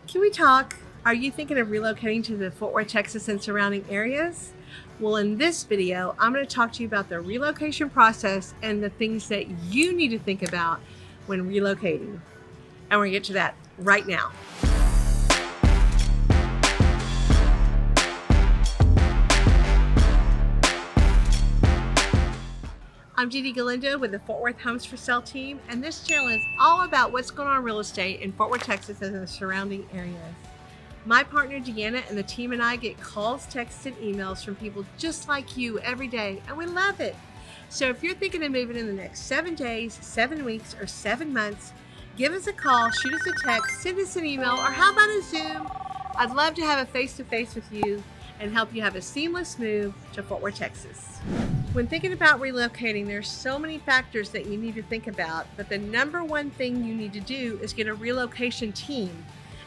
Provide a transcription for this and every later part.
Can we talk? Are you thinking of relocating to the Fort Worth, Texas and surrounding areas? Well, in this video, I'm going to talk to you about the relocation process and the things that you need to think about when relocating. And we're going to get to that right now. I'm Dee Dee Galindo with the Fort Worth Homes for Sale team, and this channel is all about what's going on in real estate in Fort Worth, Texas and the surrounding areas. My partner Deanna and the team and I get calls, texts, and emails from people just like you every day, and we love it. So if you're thinking of moving in the next 7 days, 7 weeks, or 7 months, give us a call, shoot us a text, send us an email, or how about a Zoom? I'd love to have a face-to-face with you and help you have a seamless move to Fort Worth, Texas. When thinking about relocating, there's so many factors that you need to think about, but the number one thing you need to do is get a relocation team.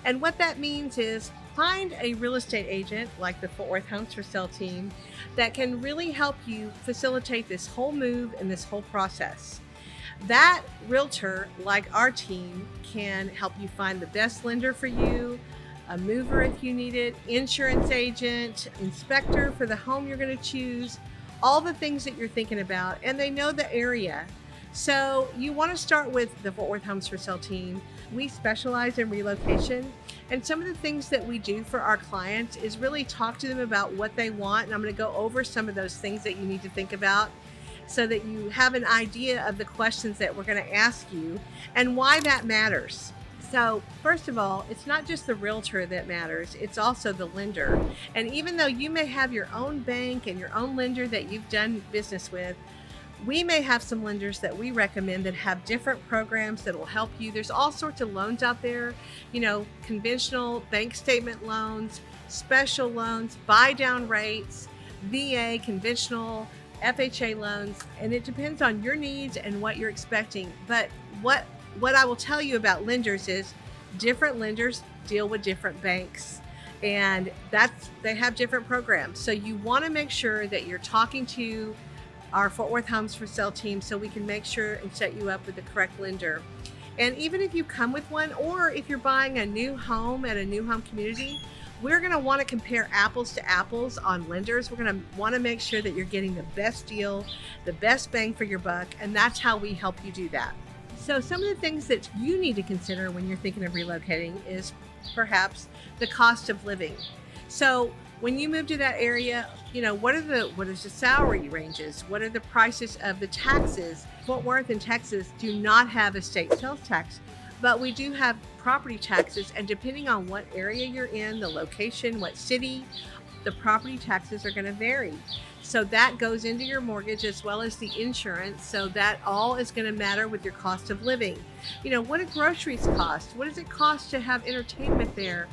And what that means is find a real estate agent like the Fort Worth Homes for Sale team that can really help you facilitate this whole move and this whole process. That realtor, like our team, can help you find the best lender for you, a mover if you need it, insurance agent, inspector for the home you're going to choose, all the things that you're thinking about, and they know the area. So you want to start with the Fort Worth Homes for Sale team. We specialize in relocation, and some of the things that we do for our clients is really talk to them about what they want, and I'm going to go over some of those things that you need to think about so that you have an idea of the questions that we're going to ask you and why that matters. So first of all, it's not just the realtor that matters, it's also the lender. And even though you may have your own bank and your own lender that you've done business with, we may have some lenders that we recommend that have different programs that will help you. There's all sorts of loans out there, conventional bank statement loans, special loans, buy down rates, VA, conventional, FHA loans, and it depends on your needs and what you're expecting. But what I will tell you about lenders is different lenders deal with different banks, and they have different programs. So you want to make sure that you're talking to our Fort Worth Homes for Sale team so we can make sure and set you up with the correct lender. And even if you come with one, or if you're buying a new home at a new home community, we're going to want to compare apples to apples on lenders. We're going to want to make sure that you're getting the best deal, the best bang for your buck, and that's how we help you do that. So some of the things that you need to consider when you're thinking of relocating is perhaps the cost of living. So when you move to that area, what is the salary ranges? What are the prices of the taxes? Fort Worth and Texas do not have a state sales tax, but we do have property taxes, and depending on what area you're in, the location, what city, the property taxes are going to vary. So that goes into your mortgage as well as the insurance. So that all is going to matter with your cost of living. What do groceries cost? What does it cost to have entertainment there?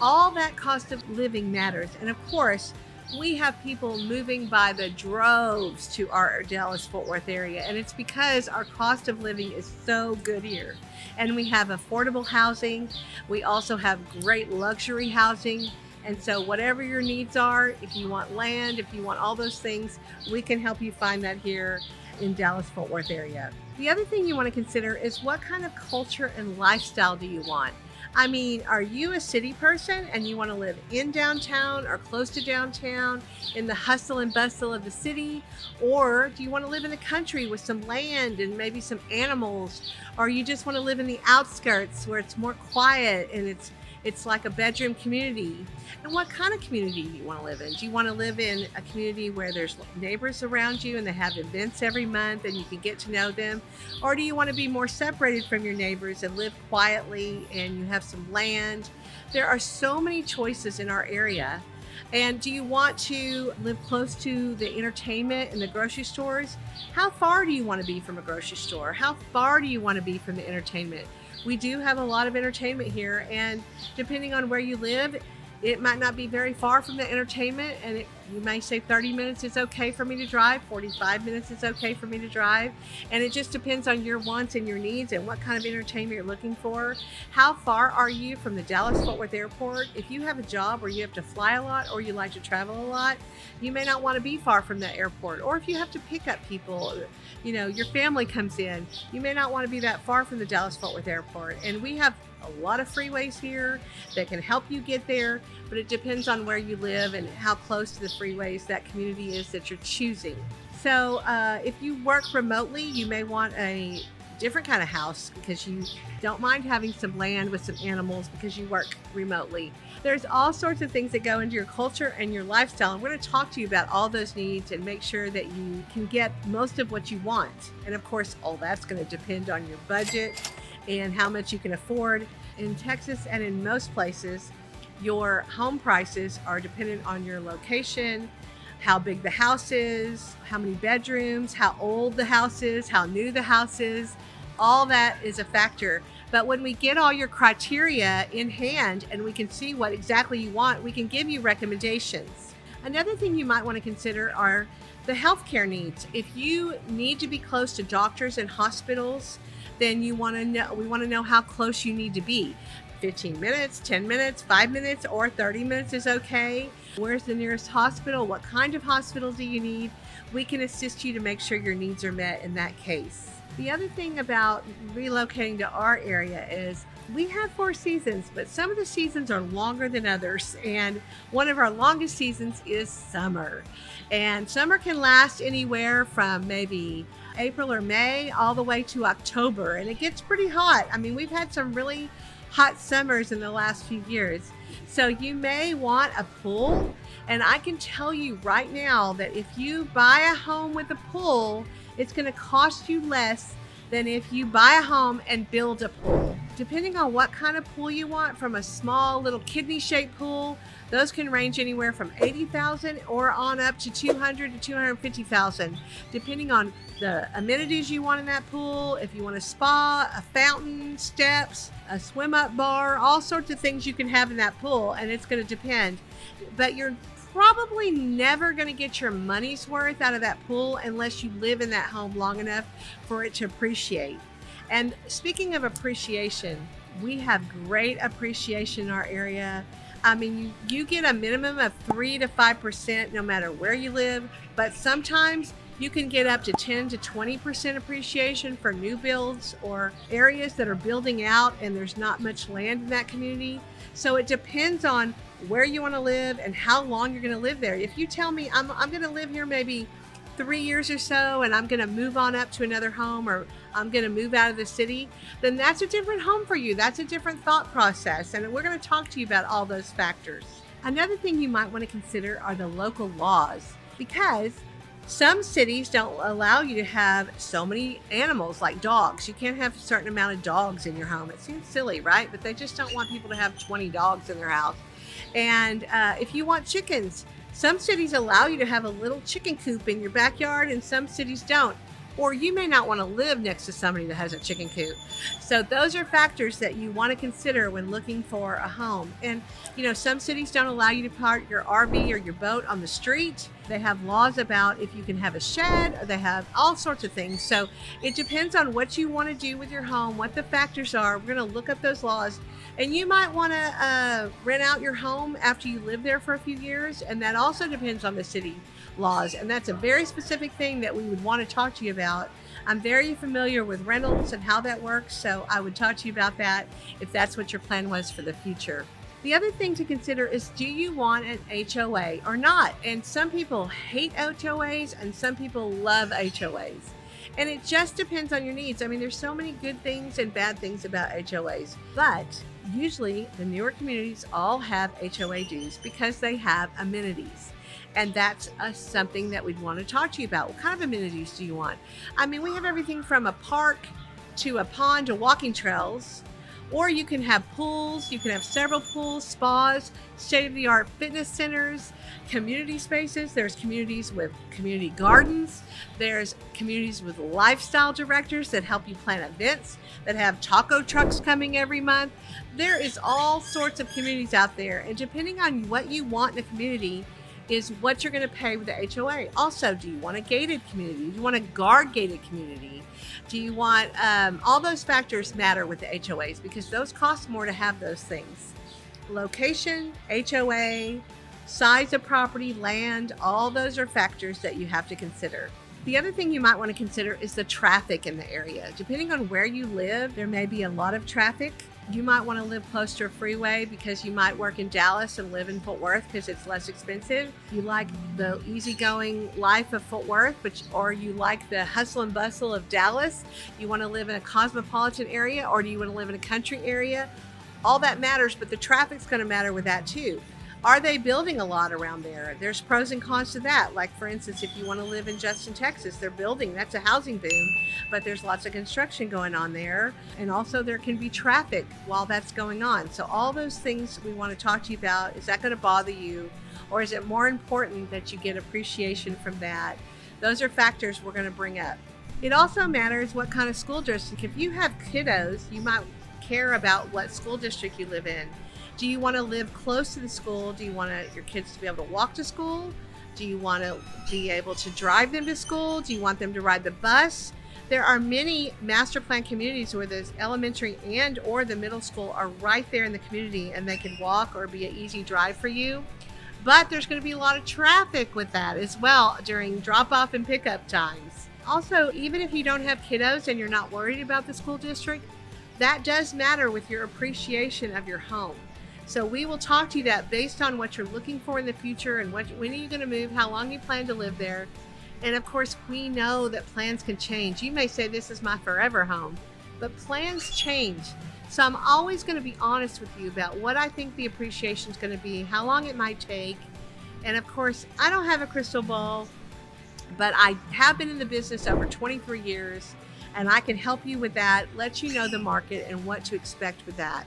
All that cost of living matters. And of course, we have people moving by the droves to our Dallas-Fort Worth area, and it's because our cost of living is so good here. And we have affordable housing. We also have great luxury housing. And so whatever your needs are, if you want land, if you want all those things, we can help you find that here in Dallas-Fort Worth area. The other thing you want to consider is what kind of culture and lifestyle do you want? I mean, are you a city person and you want to live in downtown or close to downtown in the hustle and bustle of the city? Or do you want to live in the country with some land and maybe some animals? Or you just want to live in the outskirts where it's more quiet and it's like a bedroom community? And what kind of community do you want to live in? Do you want to live in a community where there's neighbors around you and they have events every month and you can get to know them? Or do you want to be more separated from your neighbors and live quietly and you have some land? There are so many choices in our area. And do you want to live close to the entertainment and the grocery stores? How far do you want to be from a grocery store? How far do you want to be from the entertainment? We do have a lot of entertainment here, and depending on where you live, it might not be very far from the entertainment, and you may say 30 minutes is okay for me to drive, 45 minutes is okay for me to drive, and it just depends on your wants and your needs and what kind of entertainment you're looking for. How far are you from the Dallas-Fort Worth Airport? If you have a job where you have to fly a lot or you like to travel a lot, you may not want to be far from the airport. Or if you have to pick up people, your family comes in, you may not want to be that far from the Dallas-Fort Worth Airport. And we have a lot of freeways here that can help you get there, but it depends on where you live and how close to the freeways that community is that you're choosing. So if you work remotely, you may want a different kind of house because you don't mind having some land with some animals because you work remotely. There's all sorts of things that go into your culture and your lifestyle. And we're going to talk to you about all those needs and make sure that you can get most of what you want. And of course, all that's going to depend on your budget and how much you can afford. In Texas and in most places, your home prices are dependent on your location, how big the house is, how many bedrooms, how old the house is, how new the house is. All that is a factor. But when we get all your criteria in hand and we can see what exactly you want, we can give you recommendations. Another thing you might want to consider are the healthcare needs. If you need to be close to doctors and hospitals, then we want to know how close you need to be. 15 minutes, 10 minutes, 5 minutes, or 30 minutes is okay. Where's the nearest hospital? What kind of hospital do you need? We can assist you to make sure your needs are met in that case. The other thing about relocating to our area is we have 4 seasons, but some of the seasons are longer than others. And one of our longest seasons is summer. And summer can last anywhere from maybe April or May all the way to October. And it gets pretty hot. I mean, we've had some really hot summers in the last few years. So you may want a pool. And I can tell you right now that if you buy a home with a pool, it's going to cost you less than if you buy a home and build a pool. Depending on what kind of pool you want, from a small little kidney-shaped pool, those can range anywhere from $80,000 or on up to $200,000 to $250,000, depending on the amenities you want in that pool. If you want a spa, a fountain, steps, a swim-up bar, all sorts of things you can have in that pool, and it's going to depend. But you're probably never going to get your money's worth out of that pool unless you live in that home long enough for it to appreciate. And speaking of appreciation, we have great appreciation in our area. I mean, you get a minimum of 3 to 5% no matter where you live, but sometimes you can get up to 10 to 20% appreciation for new builds or areas that are building out and there's not much land in that community. So it depends on where you want to live and how long you're going to live there. If you tell me I'm going to live here maybe 3 years or so and I'm going to move on up to another home, or I'm going to move out of the city, then that's a different home for you. That's a different thought process. And we're going to talk to you about all those factors. Another thing you might want to consider are the local laws, because some cities don't allow you to have so many animals like dogs. You can't have a certain amount of dogs in your home. It seems silly, right? But they just don't want people to have 20 dogs in their house. And if you want chickens, some cities allow you to have a little chicken coop in your backyard and some cities don't. Or you may not want to live next to somebody that has a chicken coop. So those are factors that you want to consider when looking for a home. And, you know, some cities don't allow you to park your RV or your boat on the street. They have laws about if you can have a shed, or they have all sorts of things. So it depends on what you want to do with your home, what the factors are. We're going to look up those laws. And you might want to rent out your home after you live there for a few years. And that also depends on the city laws. And that's a very specific thing that we would want to talk to you about. I'm very familiar with rentals and how that works. So I would talk to you about that if that's what your plan was for the future. The other thing to consider is, do you want an HOA or not? And some people hate HOAs and some people love HOAs. And it just depends on your needs. I mean, there's so many good things and bad things about HOAs, but usually the newer communities all have HOA dues because they have amenities. And that's something that we'd want to talk to you about. What kind of amenities do you want? I mean, we have everything from a park to a pond to walking trails. Or you can have pools, you can have several pools, spas, state-of-the-art fitness centers, community spaces. There's communities with community gardens. There's communities with lifestyle directors that help you plan events, that have taco trucks coming every month. There is all sorts of communities out there. And depending on what you want in a community is what you're going to pay with the HOA. Also, do you want a gated community? Do you want a guard-gated community? Do you want, all those factors matter with the HOAs because those cost more to have those things. Location, HOA, size of property, land, all those are factors that you have to consider. The other thing you might want to consider is the traffic in the area. Depending on where you live, there may be a lot of traffic. You might want to live close to a freeway because you might work in Dallas and live in Fort Worth because it's less expensive. You like the easygoing life of Fort Worth, or you like the hustle and bustle of Dallas. You want to live in a cosmopolitan area, or do you want to live in a country area? All that matters, but the traffic's going to matter with that too. Are they building a lot around there? There's pros and cons to that. Like, for instance, if you want to live in Justin, Texas, they're building. That's a housing boom, but there's lots of construction going on there. And also there can be traffic while that's going on. So all those things we want to talk to you about. Is that going to bother you? Or is it more important that you get appreciation from that? Those are factors we're going to bring up. It also matters what kind of school district. If you have kiddos, you might care about what school district you live in. Do you want to live close to the school? Do you want your kids to be able to walk to school? Do you want to be able to drive them to school? Do you want them to ride the bus? There are many master plan communities where the elementary and or the middle school are right there in the community and they can walk or be an easy drive for you. But there's going to be a lot of traffic with that as well during drop-off and pickup times. Also, even if you don't have kiddos and you're not worried about the school district, that does matter with your appreciation of your home. So we will talk to you that based on what you're looking for in the future and when are you going to move, how long you plan to live there. And of course, we know that plans can change. You may say this is my forever home, but plans change. So I'm always going to be honest with you about what I think the appreciation is going to be, how long it might take. And of course, I don't have a crystal ball, but I have been in the business over 23 years and I can help you with that, let you know the market and what to expect with that.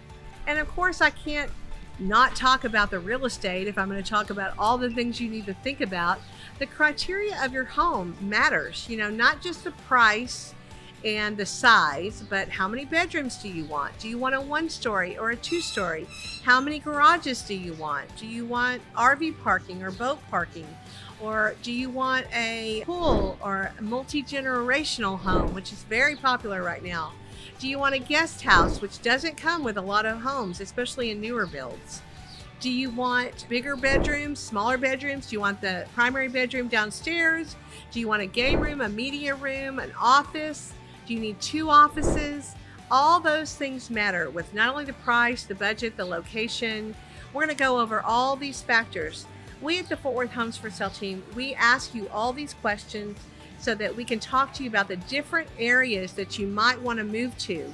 And of course, I can't not talk about the real estate if I'm going to talk about all the things you need to think about. The criteria of your home matters, not just the price and the size, but how many bedrooms do you want? Do you want a 1-story or a 2-story? How many garages do you want? Do you want RV parking or boat parking? Or do you want a pool or a multi-generational home, which is very popular right now? Do you want a guest house, which doesn't come with a lot of homes, especially in newer builds? Do you want bigger bedrooms, smaller bedrooms? Do you want the primary bedroom downstairs? Do you want a game room, a media room, an office? Do you need 2 offices? All those things matter with not only the price, the budget, the location. We're going to go over all these factors. We at the Fort Worth Homes for Sale team, we ask you all these questions so that we can talk to you about the different areas that you might want to move to.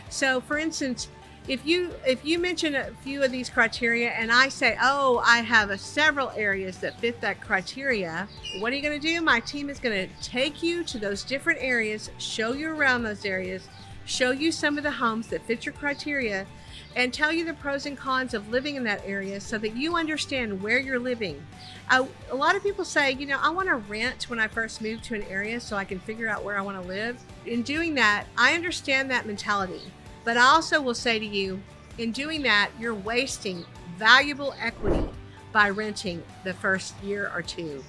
So for instance, if you mention a few of these criteria and I say, oh, I have several areas that fit that criteria, what are you going to do? My team is going to take you to those different areas, show you around those areas, show you some of the homes that fit your criteria, and tell you the pros and cons of living in that area so that you understand where you're living. A lot of people say, I want to rent when I first move to an area so I can figure out where I want to live. In doing that, I understand that mentality. But I also will say to you, in doing that, you're wasting valuable equity by renting the first year or 2.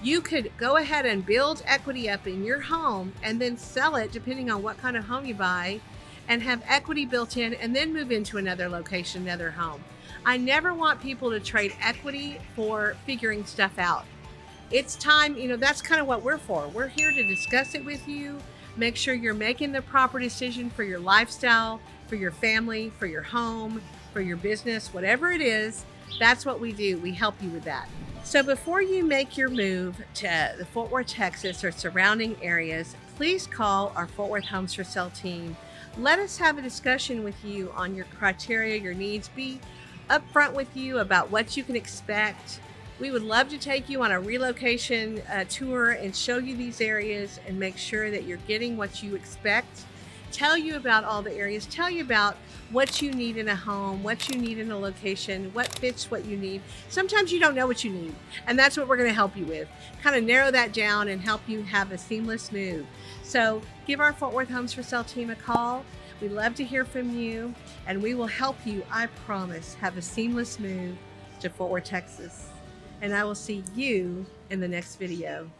You could go ahead and build equity up in your home and then sell it depending on what kind of home you buy, and have equity built in and then move into another location, another home. I never want people to trade equity for figuring stuff out. It's time, that's kind of what we're for. We're here to discuss it with you, make sure you're making the proper decision for your lifestyle, for your family, for your home, for your business, whatever it is. That's what we do. We help you with that. So before you make your move to the Fort Worth, Texas or surrounding areas, please call our Fort Worth Homes for Sale team. Let us have a discussion with you on your criteria, your needs. Be upfront with you about what you can expect. We would love to take you on a relocation tour and show you these areas and make sure that you're getting what you expect. Tell you about all the areas, tell you about what you need in a home, what you need in a location, what fits what you need. Sometimes you don't know what you need, and that's what we're going to help you with. Kind of narrow that down and help you have a seamless move. So give our Fort Worth Homes for Sale team a call. We love to hear from you, and we will help you, I promise, have a seamless move to Fort Worth, Texas. And I will see you in the next video.